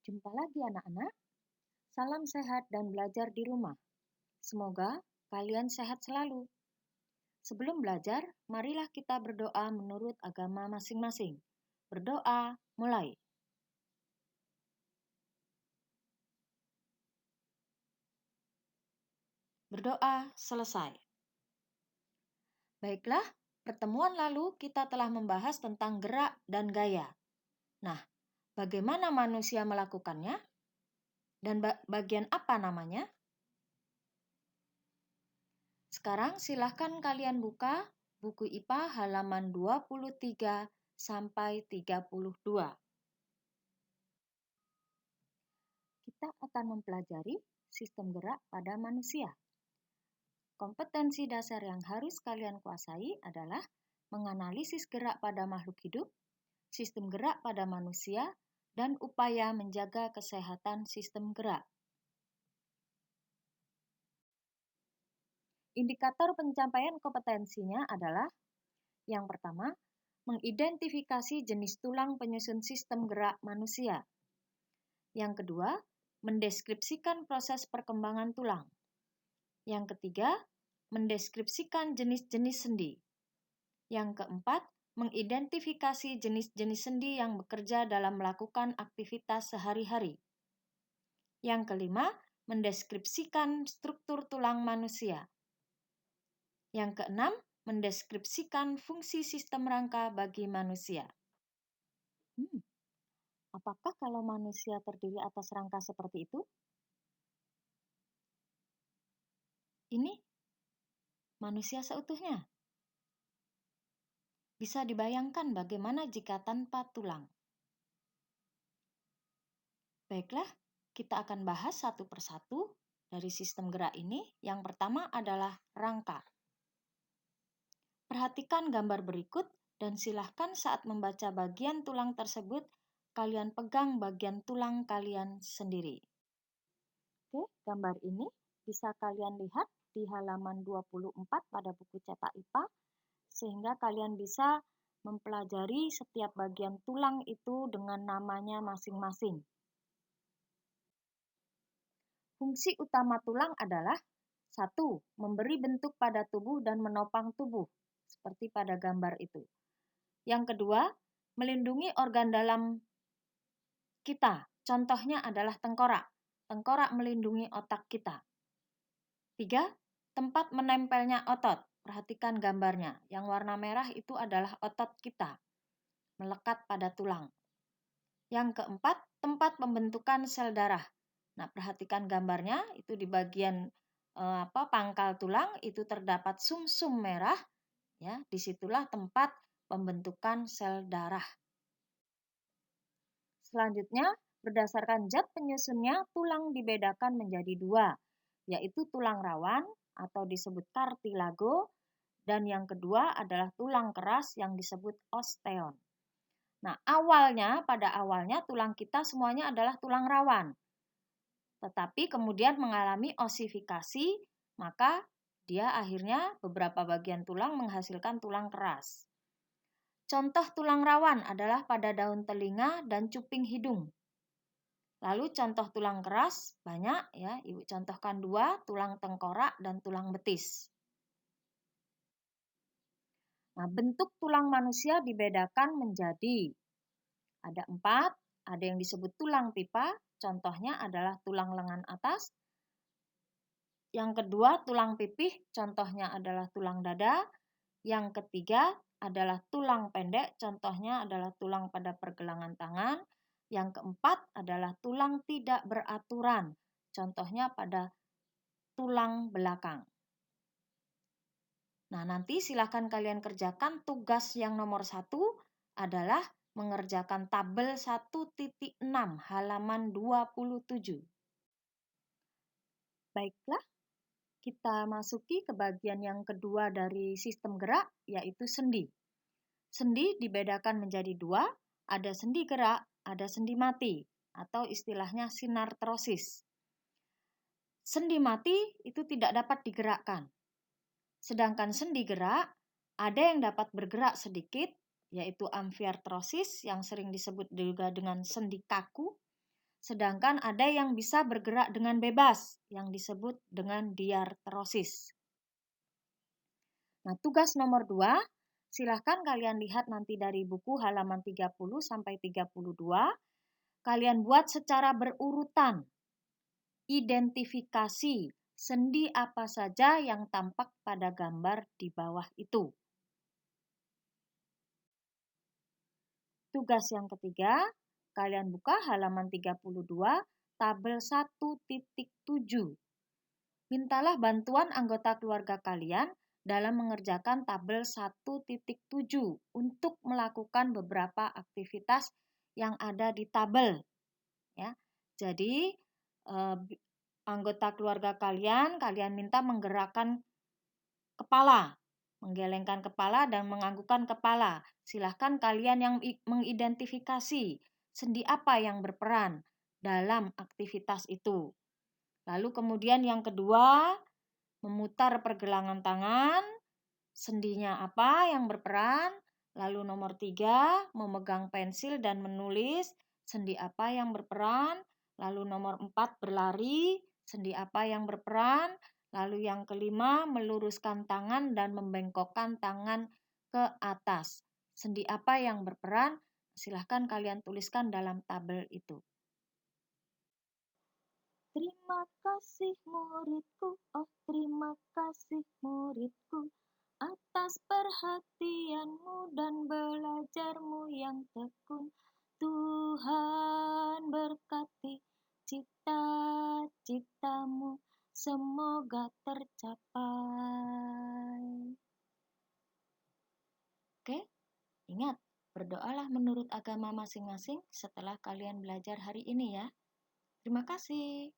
Jumpa lagi anak-anak. Salam sehat dan belajar di rumah. Semoga kalian sehat selalu. Sebelum belajar, marilah kita berdoa menurut agama masing-masing. Berdoa, mulai. Berdoa, selesai. Baiklah, pertemuan lalu kita telah membahas tentang gerak dan gaya. Nah, bagaimana manusia melakukannya? Dan bagian apa namanya? Sekarang silahkan kalian buka buku IPA halaman 23 sampai 32. Kita akan mempelajari sistem gerak pada manusia. Kompetensi dasar yang harus kalian kuasai adalah menganalisis gerak pada makhluk hidup, sistem gerak pada manusia, dan upaya menjaga kesehatan sistem gerak. Indikator pencapaian kompetensinya adalah yang pertama, mengidentifikasi jenis tulang penyusun sistem gerak manusia. Yang kedua, mendeskripsikan proses perkembangan tulang. Yang ketiga, mendeskripsikan jenis-jenis sendi. Yang keempat, mengidentifikasi jenis-jenis sendi yang bekerja dalam melakukan aktivitas sehari-hari. Yang kelima, mendeskripsikan struktur tulang manusia. Yang keenam, mendeskripsikan fungsi sistem rangka bagi manusia. Apakah kalau manusia terdiri atas rangka seperti itu? Ini manusia seutuhnya. Bisa dibayangkan bagaimana jika tanpa tulang? Baiklah, kita akan bahas satu persatu dari sistem gerak ini. Yang pertama adalah rangka. Perhatikan gambar berikut dan silahkan saat membaca bagian tulang tersebut, kalian pegang bagian tulang kalian sendiri. Oke, gambar ini bisa kalian lihat di halaman 24 pada buku cetak IPA, sehingga kalian bisa mempelajari setiap bagian tulang itu dengan namanya masing-masing. Fungsi utama tulang adalah 1. Memberi bentuk pada tubuh dan menopang tubuh, seperti pada gambar itu. Yang kedua, melindungi organ dalam kita. Contohnya adalah tengkorak. Tengkorak melindungi otak kita. 3. Tempat menempelnya otot. Perhatikan gambarnya. Yang warna merah itu adalah otot kita, melekat pada tulang. Yang keempat, tempat pembentukan sel darah. Nah, perhatikan gambarnya, itu di bagian pangkal tulang itu terdapat sumsum merah, ya, disitulah tempat pembentukan sel darah. Selanjutnya, berdasarkan zat penyusunnya, tulang dibedakan menjadi 2, yaitu tulang rawan atau disebut kartilago, dan yang kedua adalah tulang keras yang disebut osteon. Nah, pada awalnya tulang kita semuanya adalah tulang rawan. Tetapi kemudian mengalami osifikasi, maka dia akhirnya beberapa bagian tulang menghasilkan tulang keras. Contoh tulang rawan adalah pada daun telinga dan cuping hidung. Lalu contoh tulang keras banyak, ya. Ibu contohkan 2, tulang tengkorak dan tulang betis. Nah, bentuk tulang manusia dibedakan menjadi ada 4, ada yang disebut tulang pipa, contohnya adalah tulang lengan atas. Yang kedua, tulang pipih, contohnya adalah tulang dada. Yang ketiga adalah tulang pendek, contohnya adalah tulang pada pergelangan tangan. Yang keempat adalah tulang tidak beraturan, contohnya pada tulang belakang. Nah, nanti silakan kalian kerjakan tugas yang nomor 1 adalah mengerjakan tabel 1.6 halaman 27. Baiklah, kita masuki ke bagian yang kedua dari sistem gerak, yaitu sendi. Sendi dibedakan menjadi 2, ada sendi gerak, ada sendi mati, atau istilahnya sinartrosis. Sendi mati itu tidak dapat digerakkan. Sedangkan sendi gerak, ada yang dapat bergerak sedikit, yaitu amfiartrosis yang sering disebut juga dengan sendi kaku. sedangkan ada yang bisa bergerak dengan bebas, yang disebut dengan diarterosis. Nah, tugas nomor 2, silahkan kalian lihat nanti dari buku halaman 30 sampai 32. Kalian buat secara berurutan. Identifikasi sendi apa saja yang tampak pada gambar di bawah itu. Tugas yang ketiga, kalian buka halaman 32, tabel 1.7. Mintalah bantuan anggota keluarga kalian dalam mengerjakan tabel 1.7 untuk melakukan beberapa aktivitas yang ada di tabel. Ya. Jadi, anggota keluarga kalian minta menggerakkan kepala, menggelengkan kepala dan menganggukkan kepala. Silahkan kalian yang mengidentifikasi sendi apa yang berperan dalam aktivitas itu. Lalu kemudian yang kedua, memutar pergelangan tangan, sendinya apa yang berperan. Lalu nomor 3, memegang pensil dan menulis sendi apa yang berperan. Lalu nomor 4, berlari, sendi apa yang berperan. Lalu yang kelima, meluruskan tangan dan membengkokkan tangan ke atas. Sendi apa yang berperan? Silahkan kalian tuliskan dalam tabel itu. Terima kasih muridku, oh terima kasih muridku, atas perhatianmu dan belajarmu yang tekun. Tuhan berkati cita-citamu, semoga tercapai. Oke, ingat, berdoalah menurut agama masing-masing setelah kalian belajar hari ini ya. Terima kasih.